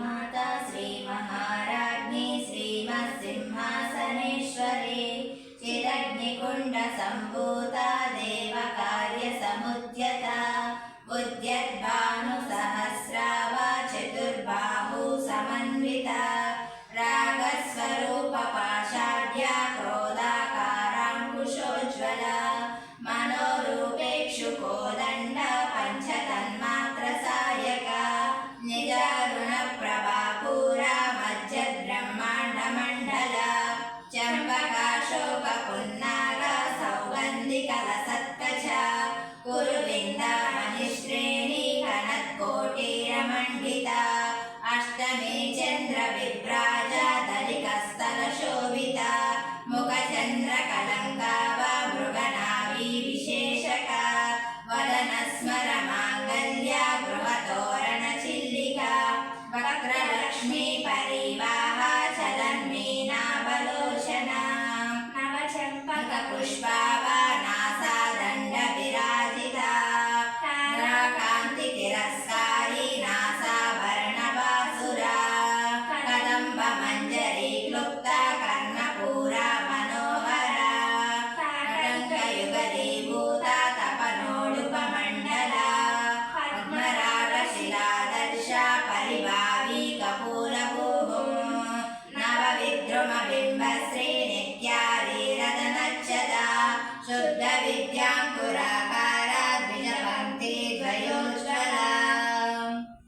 माता श्रीमहाराज्ञी श्रीमत्सिंहासनेश्वरी चिदग्निकुण्डसम्भूता देवकार्यसमुद्यता उद्यद्भानुसहस्रावा चतुर्बाहु समन्विता रागस्वरूपपाषाढ्या क्रोधाकाराङ्कुशोज्ज्वला मनोरूपेक्षुकोदण्ड पञ्चतन्मात्रसायका निजारुणप्रभापूरा मज्जद्ब्रह्माण्डमण्डला चम्पकाशोकपुन्नागा सौगन्धिकलसत्कचा कुरुविन्दामणिश्रेणी कनत्कोटिरमण्डिता अष्टमी चन्द्रविभ्राजा दलिकस्थलशोभिता मुखचन्द्रकलङ्का वा मृगनाभी विशेषका वदनस्मरमाङ्गल्या गृहतोरणचिल्लिका वक्रलक्ष्मी परिवाहा चलन्मीनाबलोचना नवचम्पकपुष्पावा नासादण्डविराजिता कान्तितिरस्कारी नासाभरणबासुरा कदम्बमञ्जरी क्लुप्ता कर्णपूरा मनोहरा कटङ्कयुगलीभूता तपनोडुपमण्डला पद्मरागशिलादर्शा परिभावी कपूलभूः नवविद्रुमबिम्बश्री नित्यारीरदनच्छदा शुद्धविद्रुमबिम्बश्री